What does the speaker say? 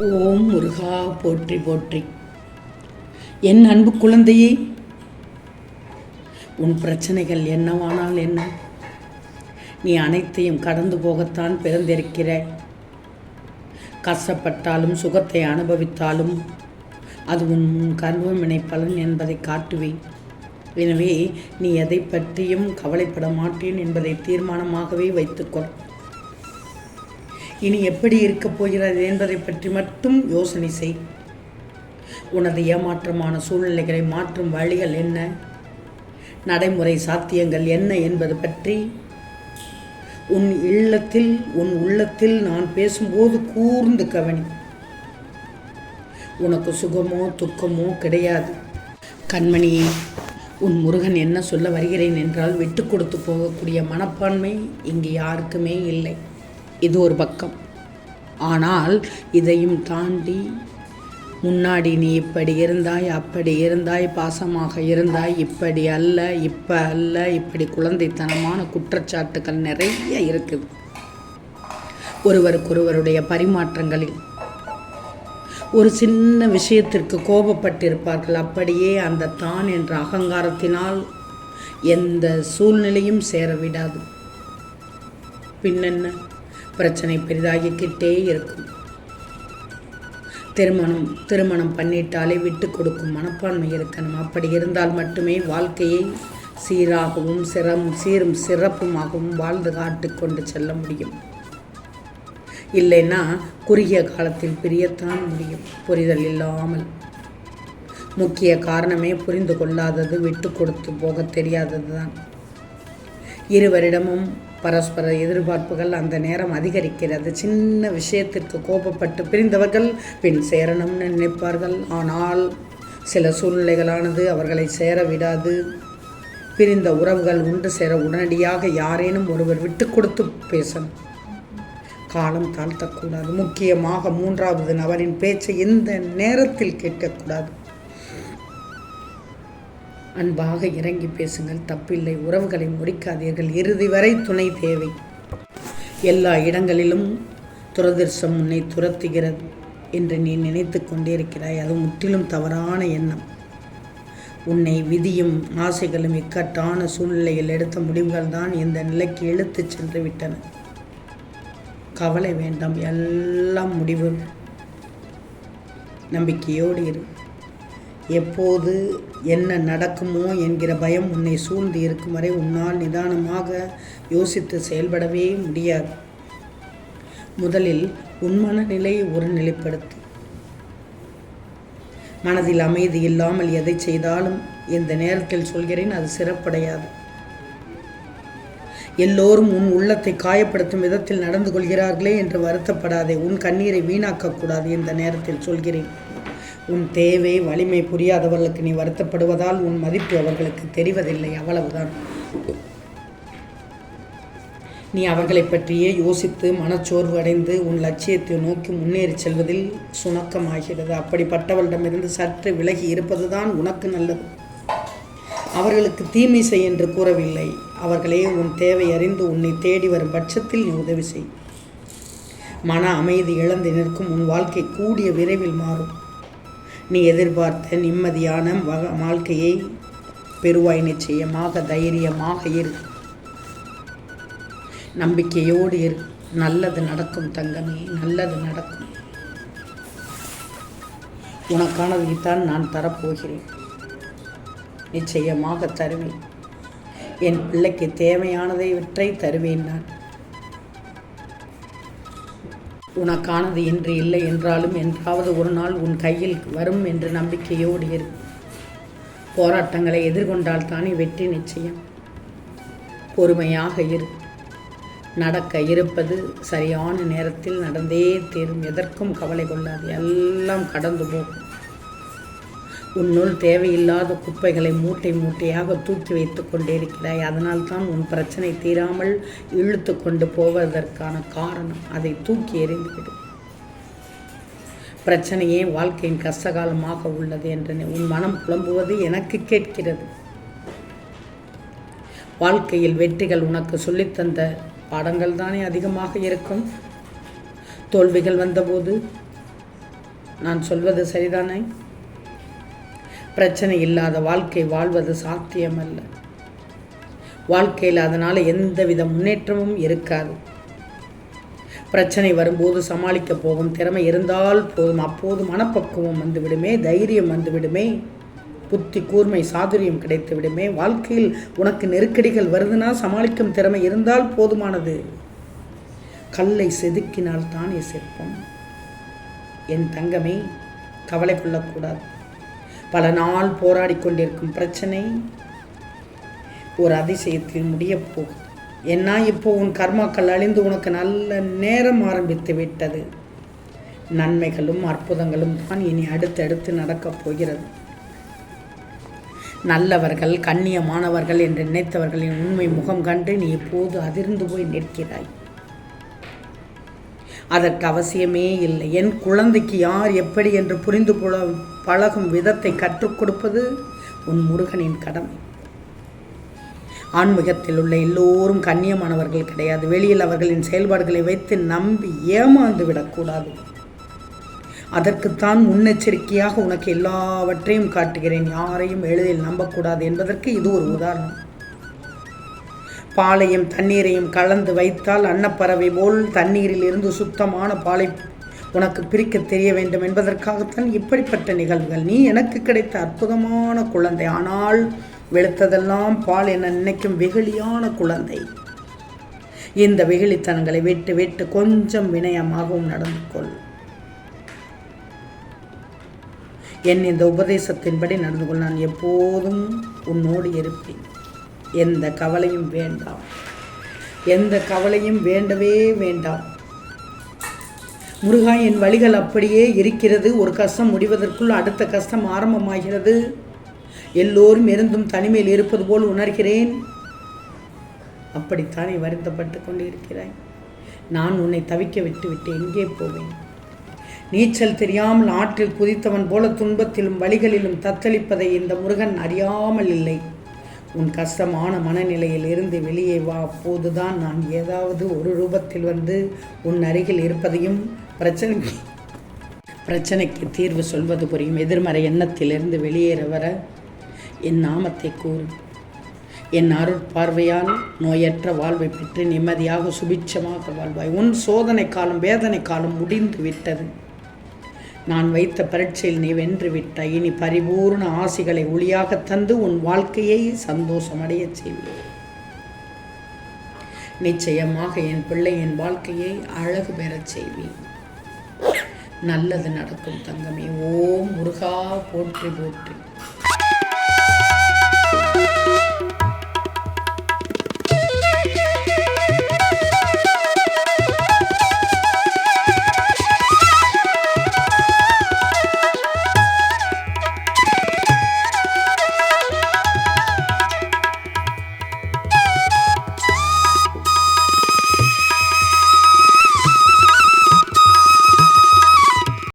ஓம் முருகா போற்றி போற்றி. என் அன்பு குழந்தையே, உன் பிரச்சனைகள் என்னவானால் என்ன? நீ அனைத்தையும் கடந்து போகத்தான் பிறந்திருக்கிறாய். கஷ்டப்பட்டாலும் சுகத்தை அனுபவித்தாலும் அது உன் கர்மவினை பலன் என்பதை காட்டுவேன். எனவே நீ எதை பற்றியும் கவலைப்பட மாட்டேன் என்பதை தீர்மானமாகவே வைத்துக்கொள். இனி எப்படி இருக்கப் போகிறது என்பதை பற்றி மட்டும் யோசனை செய். உனது ஏமாற்றமான சூழ்நிலைகளை மாற்றும் வழிகள் என்ன, நடைமுறை சாத்தியங்கள் என்ன என்பது பற்றி உன் உள்ளத்தில் நான் பேசும்போது கூர்ந்து கவனி. உனக்கு சுகமோ துக்கமோ கிடையாது. கண்மணியே, உன் முருகன் என்ன சொல்ல வருகிறேன் என்றால், விட்டு கொடுத்து போகக்கூடிய மனப்பான்மை இங்கு யாருக்குமே இல்லை. இது ஒரு பக்கம். ஆனால் இதையும் தாண்டி முன்னாடி நீ இப்படி இருந்தாய், அப்படி இருந்தாய், பாசமாக இருந்தாய், இப்படி அல்ல, இப்படி குழந்தைத்தனமான குற்றச்சாட்டுகள் நிறைய இருக்குது. ஒருவருக்கொருவருடைய பரிமாற்றங்களில் ஒரு சின்ன விஷயத்திற்கு கோபப்பட்டிருப்பார்கள். அப்படியே அந்த தான் என்ற அகங்காரத்தினால் எந்த சூழ்நிலையும் சேரவிடாது. பின்னென்ன, பிரச்சனை பெரிதாகிக்கிட்டே இருக்கும். திருமணம் பண்ணிட்டாலே விட்டு கொடுக்கும் மனப்பான்மை இருக்கணும். அப்படி இருந்தால் மட்டுமே வாழ்க்கையை சீராகவும் சீரும் சிறப்புமாகவும் வாழ்ந்து காட்டு கொண்டு செல்ல முடியும். இல்லைன்னா குறுகிய காலத்தில் பிரியத்தான் முடியும். புரிதல் இல்லாமல். முக்கிய காரணமே புரிந்து கொள்ளாதது, விட்டு கொடுத்து போக தெரியாதது தான். இருவரிடமும் பரஸ்பர எதிர்பார்ப்புகள் அந்த நேரம் அதிகரிக்கிறது. சின்ன விஷயத்திற்கு கோபப்பட்டு பிரிந்தவர்கள் பின் சேரணும்னு நினைப்பார்கள். ஆனால் சில சூழ்நிலைகளானது அவர்களை சேர விடாது. பிரிந்த உறவுகள் ஒன்று சேர உடனடியாக யாரேனும் ஒருவர் விட்டு கொடுத்து பேசணும். காலம் தாழ்த்தக்கூடாது. முக்கியமாக மூன்றாவது நபரின் பேச்சை எந்த நேரத்தில் கேட்கக்கூடாது. அன்பாக இறங்கி பேசுங்கள், தப்பில்லை. உறவுகளை முறிக்காதீர்கள். இறுதி வரை துணை தேவை. எல்லா இடங்களிலும் துரதிர்ஷ்டம் உன்னை துரத்துகிறது என்று நீ நினைத்து கொண்டிருக்கிறாய். அது முற்றிலும் தவறான எண்ணம். உன்னை விதியும் ஆசைகளும் இக்கட்டான சூழ்நிலையில் எடுத்த முடிவுகள் தான் இந்த நிலைக்கு இழுத்து சென்று விட்டன. கவலை வேண்டாம், எல்லாம் முடிவு. நம்பிக்கையோடு இரு. எப்போது என்ன நடக்குமோ என்கிற பயம் உன்னை சூழ்ந்து இருக்கும் வரை உன்னால் நிதானமாக யோசித்து செயல்படவே முடியாது. முதலில் உன் மனநிலையை ஒரு நிலைப்படுத்து. மனதில் அமைதி இல்லாமல் எதை செய்தாலும் இந்த நேரத்தில் சொல்கிறேன், அது சிறப்படையாது. எல்லோரும் உன் உள்ளத்தை காயப்படுத்தும் விதத்தில் நடந்து கொள்கிறார்களே என்று வருத்தப்படாதே. உன் கண்ணீரை வீணாக்கக்கூடாது. இந்த நேரத்தில் சொல்கிறேன், உன் தேவை வலிமை புரியாதவர்களுக்கு நீ வருத்தப்படுவதால் உன் மதிப்பு அவர்களுக்கு தெரிவதில்லை. அவ்வளவுதான். நீ அவர்களை பற்றியே யோசித்து மனச்சோர்வு அடைந்து உன் லட்சியத்தை நோக்கி முன்னேறி செல்வதில் சுணக்கமாகிறது. அப்படிப்பட்டவர்களிடமிருந்து சற்று விலகி இருப்பதுதான் உனக்கு நல்லது. அவர்களுக்கு தீமை செய் என்று கூறவில்லை. அவர்களே உன் தேவை அறிந்து உன்னை தேடி வரும் பட்சத்தில் நீ உதவி செய். மன அமைதி இழந்து நிற்கும் உன் வாழ்க்கை கூடிய விரைவில் மாறும். நீ எதிர்பார்த்த நிம்மதியான வாழ்க்கையை பெறுவாய். நிச்சயமாக தைரியமாக இரு. நம்பிக்கையோடு இரு. நல்லது நடக்கும் தங்கமே, நல்லது நடக்கும். உனக்கானதைத்தான் நான் தரப்போகிறேன். நிச்சயமாக தருவேன். என் பிள்ளைக்கு தேவையானதை விற்றை தருவேன் நான். உனக்கானது இன்று இல்லை என்றாலும் என்றாவது ஒரு நாள் உன் கையில் வரும் என்று நம்பிக்கையோடு இரு. போராட்டங்களை எதிர்கொண்டால் தானே வெற்றி நிச்சயம். பொறுமையாக இரு. நடக்க இருப்பது சரியான நேரத்தில் நடந்தே தீரும். எதற்கும் கவலை கொள்ளாது. எல்லாம் கடந்து போகும். உன்னுள் தேவையில்லாத குப்பைகளை மூட்டை மூட்டையாக தூக்கி வைத்து கொண்டிருக்கிறாய். அதனால் தான் உன் பிரச்சனை தீராமல் இழுத்து கொண்டு போவதற்கான காரணம். அதை தூக்கி எறிந்துவிடு. பிரச்சனையே வாழ்க்கையின் கஷ்டகாலமாக உள்ளது என்று உன் மனம் புலம்புவது எனக்கு கேட்கிறது. வாழ்க்கையில் வெற்றிகள் உனக்கு சொல்லித்தந்த பாடங்கள் தானே அதிகமாக இருக்கும். தோல்விகள் வந்தபோது நான் சொல்வது சரிதானே? பிரச்சனை இல்லாத வாழ்க்கை வாழ்வது சாத்தியமல்ல. வாழ்க்கையில் அதனால் எந்தவித முன்னேற்றமும் இருக்காது. பிரச்சனை வரும்போது சமாளிக்க போகும் திறமை இருந்தால் போதும். அப்போது மனப்பக்குவம் வந்துவிடுமே, தைரியம் வந்துவிடுமே, புத்தி கூர்மை சாதுரியம் கிடைத்து விடுமே. வாழ்க்கையில் உனக்கு நெருக்கடிகள் வருதுன்னா சமாளிக்கும் திறமை இருந்தால் போதுமானது. கல்லை செதுக்கினால் தானே சிற்பம். என் தங்கமே, கவலை கொள்ளக்கூடாது. பல நாள் போராடி கொண்டிருக்கும் பிரச்சனை ஒரு அதிசயத்தில் முடியப் போகுது. ஏன்னா இப்போ உன் கர்மாக்கள் அழிந்து உனக்கு நல்ல நேரம் ஆரம்பித்து விட்டது. நன்மைகளும் அற்புதங்களும் தான் இனி அடுத்தடுத்து நடக்கப் போகிறது. நல்லவர்கள் கண்ணியமானவர்கள் என்று நினைத்தவர்களின் உண்மை முகம் கண்டு நீ இப்போது அதிர்ந்து போய் நிற்கிறாய். அதற்கு அவசியமே இல்லை. என் குழந்தைக்கு யார் எப்படி என்று புரிந்து பழகும் விதத்தை கற்றுக் கொடுப்பது உன் முருகனின் கடமை. ஆன்மீகத்தில் உள்ள எல்லோரும் கண்ணியமானவர்கள் கிடையாது. வெளியில் அவர்களின் செயல்பாடுகளை வைத்து நம்பி ஏமாந்து விடக்கூடாது. அதற்குத்தான் முன்னெச்சரிக்கையாக உனக்கு எல்லாவற்றையும் காட்டுகிறேன். யாரையும் எளிதில் நம்பக்கூடாது என்பதற்கு இது ஒரு உதாரணம். பாலையும் தண்ணீரையும் கலந்து வைத்தால் அன்னப்பறவை போல் தண்ணீரில் இருந்து சுத்தமான பாலை உனக்கு பிரிக்க தெரிய வேண்டும் என்பதற்காகத்தான் இப்படிப்பட்ட நிகழ்வுகள். நீ எனக்கு கிடைத்த அற்புதமான குழந்தை. ஆனால் வெளுத்ததெல்லாம் பால் என நினைக்கும் வெகுளியான குழந்தை. இந்த வெகுளித்தனங்களை விட்டு விட்டு கொஞ்சம் வினயமாகவும் நடந்து கொள். என் இந்த உபதேசத்தின்படி நடந்து கொள். நான் எப்போதும் உன்னோடு இருப்பேன். எந்த கவலையும் வேண்டாம். எந்த கவலையும் வேண்டவே வேண்டாம். முருகா, என் வழிகள் அப்படியே இருக்கிறது. ஒரு கஷ்டம் முடிவதற்குள் அடுத்த கஷ்டம் ஆரம்பமாகிறது. எல்லோரும் இருந்தும் தனிமையில் இருப்பது போல் உணர்கிறேன். அப்படித்தானே வருத்தப்பட்டு கொண்டு இருக்கிறாய். நான் உன்னை தவிக்க விட்டு விட்டு எங்கே போவேன்? நீச்சல் தெரியாமல் ஆற்றில் குதித்தவன் போல துன்பத்திலும் வழிகளிலும் தத்தளிப்பதை இந்த முருகன் அறியாமல் இல்லை. உன் கஷ்டமான மனநிலையில் இருந்து வெளியே வா. அப்போதுதான் நான் ஏதாவது ஒரு ரூபத்தில் வந்து உன் அருகில் இருப்பதையும் பிரச்சனைக்கு தீர்வு சொல்வது புரியும். எதிர்மறை எண்ணத்திலிருந்து வெளியேற வர என் நாமத்தை கூறு. என் அருட்பார்வையால் நோயற்ற வாழ்வை பெற்று நிம்மதியாக சுபிட்சமாக வாழ்வாய். உன் சோதனை காலம் வேதனை காலம் முடிந்து விட்டது. நான் வைத்த பரீட்சையில் நீ வென்று விட்டாய். இனி பரிபூர்ண ஆசிகளை ஒளியாக தந்து உன் வாழ்க்கையை சந்தோஷமடைய செய்வேன். நிச்சயமாக என் பிள்ளையின் வாழ்க்கையை அழகு பெறச் செய்வேன். நல்லது நடக்கும் தங்கமே. ஓம் முருகா போற்றி போற்றி.